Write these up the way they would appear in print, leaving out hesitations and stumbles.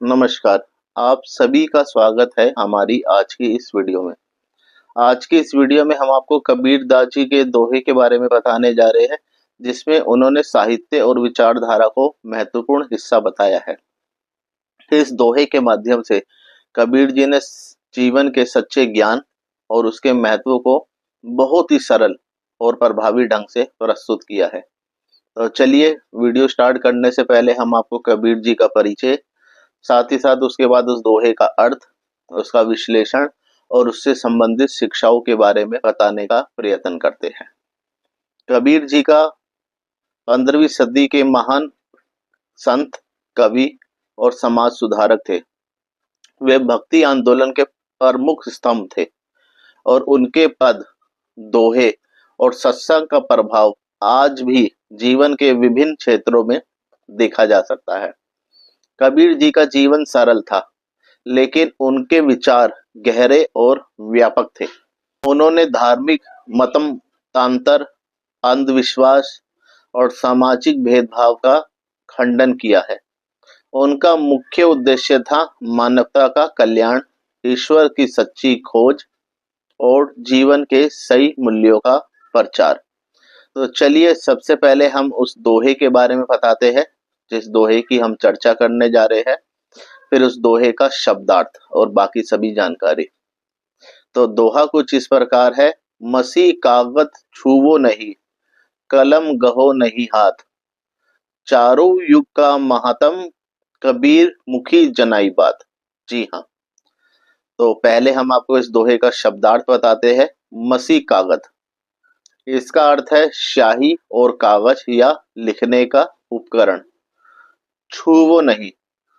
नमस्कार। आप सभी का स्वागत है हमारी आज की इस वीडियो में। आज की इस वीडियो में हम आपको कबीरदास जी के दोहे के बारे में बताने जा रहे हैं, जिसमें उन्होंने साहित्य और विचारधारा को महत्वपूर्ण हिस्सा बताया है। इस दोहे के माध्यम से कबीर जी ने जीवन के सच्चे ज्ञान और उसके महत्व को बहुत ही सरल और प्रभावी ढंग से प्रस्तुत किया है। तो चलिए वीडियो स्टार्ट करने से पहले हम आपको कबीर जी का परिचय, साथ ही साथ उसके बाद उस दोहे का अर्थ, उसका विश्लेषण और उससे संबंधित शिक्षाओं के बारे में बताने का प्रयत्न करते हैं। कबीर जी का 15वीं सदी के महान संत, कवि और समाज सुधारक थे। वे भक्ति आंदोलन के प्रमुख स्तंभ थे और उनके पद, दोहे और सत्संग का प्रभाव आज भी जीवन के विभिन्न क्षेत्रों में देखा जा सकता है। कबीर जी का जीवन सरल था, लेकिन उनके विचार गहरे और व्यापक थे। उन्होंने धार्मिक मतमतांतर, अंधविश्वास और सामाजिक भेदभाव का खंडन किया है। उनका मुख्य उद्देश्य था मानवता का कल्याण, ईश्वर की सच्ची खोज और जीवन के सही मूल्यों का प्रचार। तो चलिए सबसे पहले हम उस दोहे के बारे में बताते हैं जिस दोहे की हम चर्चा करने जा रहे हैं, फिर उस दोहे का शब्दार्थ और बाकी सभी जानकारी। तो दोहा कुछ इस प्रकार है। मसी कागत छुवो नहीं, कलम गहो नहीं हाथ, चारों युग का महात्म, कबीर मुखी जनाई बात। जी हाँ, तो पहले हम आपको इस दोहे का शब्दार्थ बताते हैं। मसी कागज, इसका अर्थ है स्याही और कागज या लिखने का उपकरण। छुवो नहीं,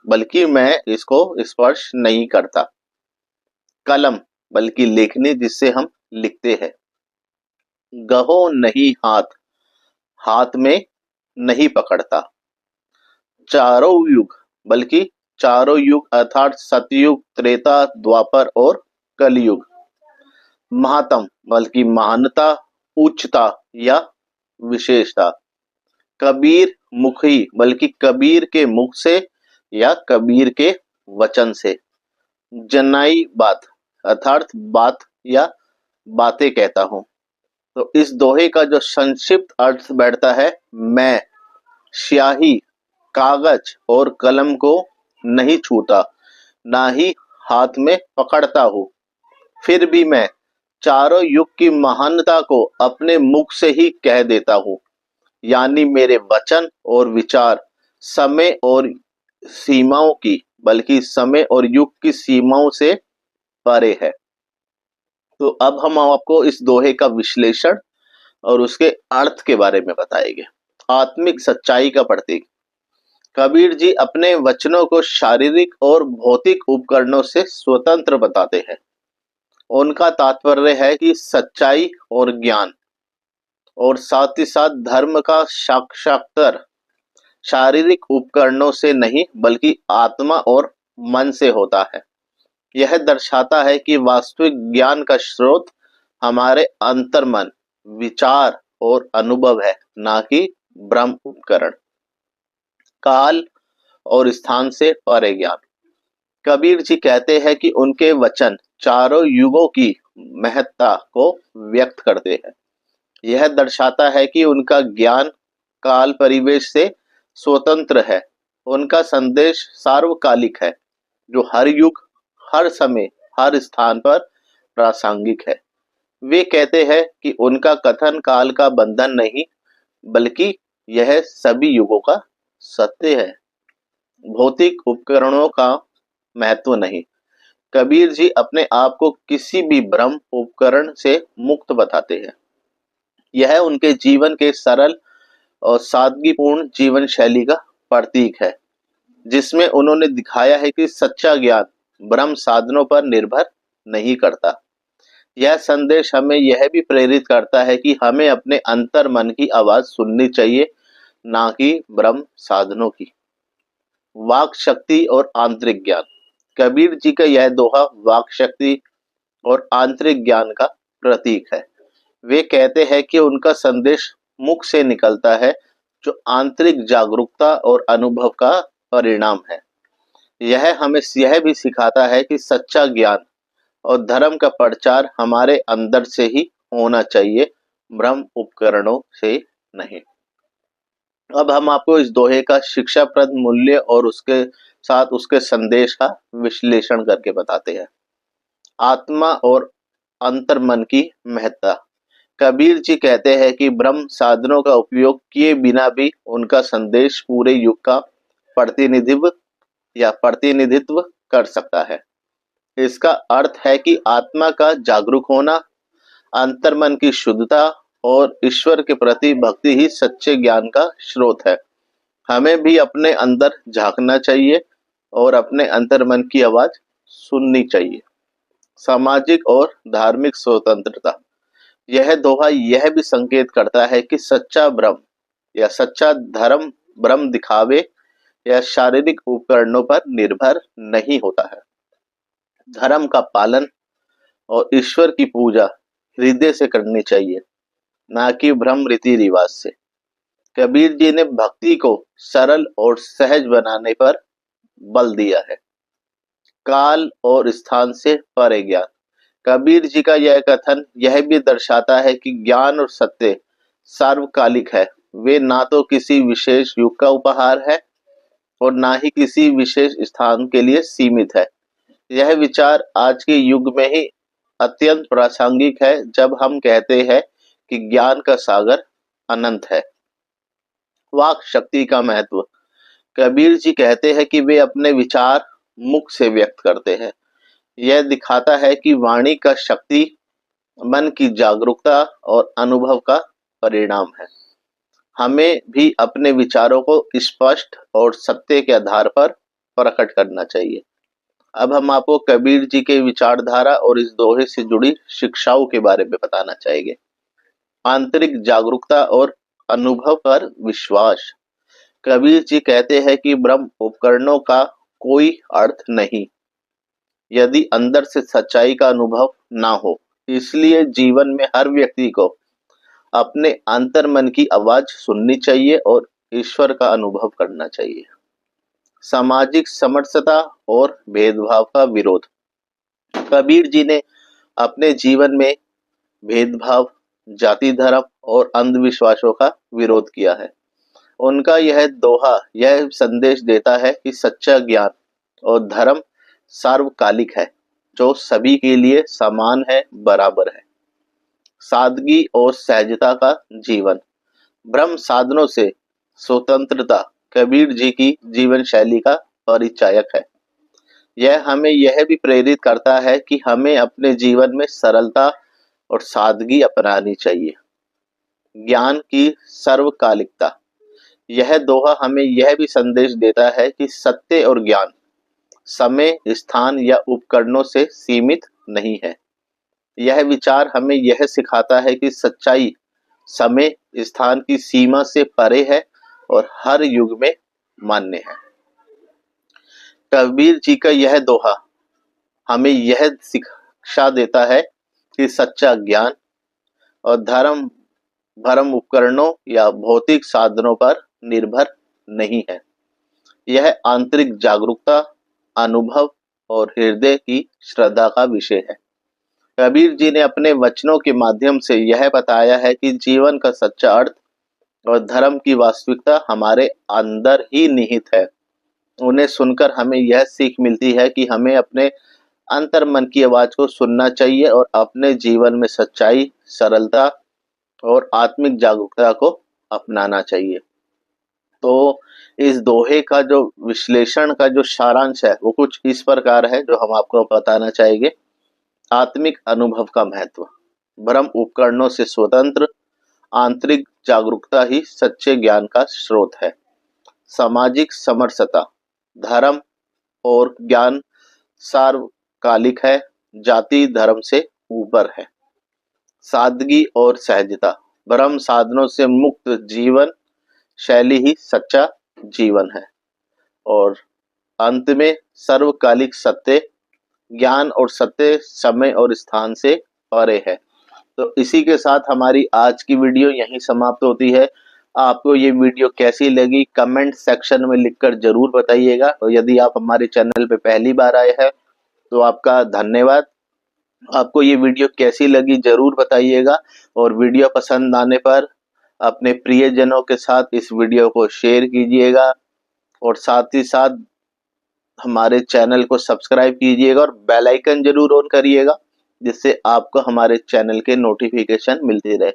बल्कि मैं इसको स्पर्श नहीं करता। कलम, बल्कि लेखनी जिससे हम लिखते हैं। गहो नहीं हाथ, हाथ में नहीं पकड़ता। चारों युग, बल्कि चारों युग अर्थात सतयुग, त्रेता, द्वापर और कलयुग। महात्म, बल्कि महानता, उच्चता या विशेषता। कबीर मुखी, बल्कि कबीर के मुख से या कबीर के वचन से। जनाई बात, अर्थात बात या बातें कहता हूं। तो इस दोहे का जो संक्षिप्त अर्थ बैठता है, मैं स्याही, कागज और कलम को नहीं छूता, ना ही हाथ में पकड़ता हूं, फिर भी मैं चारों युग की महानता को अपने मुख से ही कह देता हूं। यानी मेरे वचन और विचार समय और सीमाओं की, बल्कि समय और युग की सीमाओं से परे है। तो अब हम आपको इस दोहे का विश्लेषण और उसके अर्थ के बारे में बताएंगे। आत्मिक सच्चाई का प्रतीक। कबीर जी अपने वचनों को शारीरिक और भौतिक उपकरणों से स्वतंत्र बताते हैं। उनका तात्पर्य है कि सच्चाई और ज्ञान और साथ ही साथ धर्म का साक्षात्कार शारीरिक उपकरणों से नहीं, बल्कि आत्मा और मन से होता है। यह दर्शाता है कि वास्तविक ज्ञान का स्रोत हमारे अंतर्मन, विचार और अनुभव है, ना कि ब्रह्म उपकरण। काल और स्थान से परे ज्ञान। कबीर जी कहते हैं कि उनके वचन चारों युगों की महत्ता को व्यक्त करते हैं। यह दर्शाता है कि उनका ज्ञान काल परिवेश से स्वतंत्र है। उनका संदेश सार्वकालिक है, जो हर युग, हर समय, हर स्थान पर प्रासंगिक है। वे कहते हैं कि उनका कथन काल का बंधन नहीं, बल्कि यह सभी युगों का सत्य है। भौतिक उपकरणों का महत्व नहीं। कबीर जी अपने आप को किसी भी भ्रम उपकरण से मुक्त बताते हैं। यह उनके जीवन के सरल और सादगीपूर्ण जीवन शैली का प्रतीक है, जिसमें उन्होंने दिखाया है कि सच्चा ज्ञान ब्रह्म साधनों पर निर्भर नहीं करता। यह संदेश हमें यह भी प्रेरित करता है कि हमें अपने अंतर मन की आवाज सुननी चाहिए, ना कि ब्रह्म साधनों की। वाक शक्ति और आंतरिक ज्ञान। कबीर जी का यह दोहा वाक शक्ति और आंतरिक ज्ञान का प्रतीक है। वे कहते हैं कि उनका संदेश मुख से निकलता है, जो आंतरिक जागरूकता और अनुभव का परिणाम है। यह हमें यह भी सिखाता है कि सच्चा ज्ञान और धर्म का प्रचार हमारे अंदर से ही होना चाहिए, भ्रम उपकरणों से नहीं। अब हम आपको इस दोहे का शिक्षाप्रद मूल्य और उसके साथ उसके संदेश का विश्लेषण करके बताते हैं। आत्मा और अंतर्मन की महत्ता। कबीर जी कहते हैं कि ब्रह्म साधनों का उपयोग किए बिना भी उनका संदेश पूरे युग का प्रतिनिधित्व कर सकता है। इसका अर्थ है कि आत्मा का जागरूक होना, अंतर्मन की शुद्धता और ईश्वर के प्रति भक्ति ही सच्चे ज्ञान का स्रोत है। हमें भी अपने अंदर झांकना चाहिए और अपने अंतर्मन की आवाज सुननी चाहिए। सामाजिक और धार्मिक स्वतंत्रता। यह दोहा यह भी संकेत करता है कि सच्चा ब्रह्म या सच्चा धर्म ब्रह्म दिखावे या शारीरिक उपकरणों पर निर्भर नहीं होता है। धर्म का पालन और ईश्वर की पूजा हृदय से करनी चाहिए, ना कि भ्रम रीति रिवाज से। कबीर जी ने भक्ति को सरल और सहज बनाने पर बल दिया है। काल और स्थान से परे ज्ञान। कबीर जी का यह कथन यह भी दर्शाता है कि ज्ञान और सत्य सार्वकालिक है। वे ना तो किसी विशेष युग का उपहार है और ना ही किसी विशेष स्थान के लिए सीमित है। यह विचार आज के युग में ही अत्यंत प्रासंगिक है, जब हम कहते हैं कि ज्ञान का सागर अनंत है। वाक शक्ति का महत्व। कबीर जी कहते हैं कि वे अपने विचार मुख से व्यक्त करते हैं। यह दिखाता है कि वाणी का शक्ति मन की जागरूकता और अनुभव का परिणाम है। हमें भी अपने विचारों को स्पष्ट और सत्य के आधार पर प्रकट करना चाहिए। अब हम आपको कबीर जी के विचारधारा और इस दोहे से जुड़ी शिक्षाओं के बारे में बताना चाहेंगे। आंतरिक जागरूकता और अनुभव पर विश्वास। कबीर जी कहते हैं कि ब्रह्म उपकरणों का कोई अर्थ नहीं यदि अंदर से सच्चाई का अनुभव ना हो। इसलिए जीवन में हर व्यक्ति को अपने अंतर्मन की आवाज सुननी चाहिए और ईश्वर का अनुभव करना चाहिए। सामाजिक समरसता और भेदभाव का विरोध। कबीर जी ने अपने जीवन में भेदभाव, जाति, धर्म और अंधविश्वासों का विरोध किया है। उनका यह दोहा यह संदेश देता है कि सच्चा ज्ञान और धर्म सार्वकालिक है, जो सभी के लिए समान है, बराबर है। सादगी और सहजता का जीवन। ब्रह्म साधनों से स्वतंत्रता कबीर जी की जीवन शैली का परिचायक है। यह हमें यह भी प्रेरित करता है कि हमें अपने जीवन में सरलता और सादगी अपनानी चाहिए। ज्ञान की सर्वकालिकता। यह दोहा हमें यह भी संदेश देता है कि सत्य और ज्ञान समय, स्थान या उपकरणों से सीमित नहीं है। यह विचार हमें यह सिखाता है कि सच्चाई समय, स्थान की सीमा से परे है और हर युग में मान्य है। कबीर जी का यह दोहा हमें यह शिक्षा देता है कि सच्चा ज्ञान और धर्म भरम उपकरणों या भौतिक साधनों पर निर्भर नहीं है। यह आंतरिक जागरूकता, अनुभव और हृदय की श्रद्धा का विषय है। कबीर जी ने अपने वचनों के माध्यम से यह बताया है कि जीवन का सच्चा अर्थ और धर्म की वास्तविकता हमारे अंदर ही निहित है। उन्हें सुनकर हमें यह सीख मिलती है कि हमें अपने अंतर्मन की आवाज को सुनना चाहिए और अपने जीवन में सच्चाई, सरलता और आत्मिक जागरूकता को अपनाना चाहिए। तो इस दोहे का जो विश्लेषण का जो सारांश है वो कुछ इस प्रकार है, जो हम आपको बताना चाहेंगे। आत्मिक अनुभव का महत्व। भ्रम उपकरणों से स्वतंत्र आंतरिक जागरूकता ही सच्चे ज्ञान का स्रोत है। सामाजिक समरसता। धर्म और ज्ञान सार्वकालिक है, जाति धर्म से ऊपर है। सादगी और सहजता। ब्रह्म साधनों से मुक्त जीवन शैली ही सच्चा जीवन है। और अंत में सर्वकालिक सत्य। ज्ञान और सत्य समय और स्थान से परे है। तो इसी के साथ हमारी आज की वीडियो यहीं समाप्त होती है। आपको ये वीडियो कैसी लगी कमेंट सेक्शन में लिखकर जरूर बताइएगा। और यदि आप हमारे चैनल पे पहली बार आए हैं तो आपका धन्यवाद। आपको ये वीडियो कैसी लगी जरूर बताइएगा, और वीडियो पसंद आने पर अपने प्रियजनों के साथ इस वीडियो को शेयर कीजिएगा, और साथ ही साथ हमारे चैनल को सब्सक्राइब कीजिएगा और बेल आइकन जरूर ऑन करिएगा, जिससे आपको हमारे चैनल के नोटिफिकेशन मिलते रहे।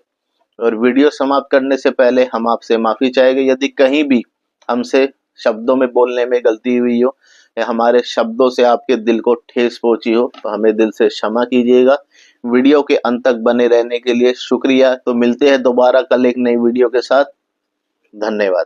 और वीडियो समाप्त करने से पहले हम आपसे माफ़ी चाहेंगे यदि कहीं भी हमसे शब्दों में बोलने में गलती हुई हो या हमारे शब्दों से आपके दिल को ठेस पहुंची हो तो हमें दिल से क्षमा कीजिएगा। वीडियो के अंत तक बने रहने के लिए शुक्रिया। तो मिलते हैं दोबारा कल एक नई वीडियो के साथ। धन्यवाद।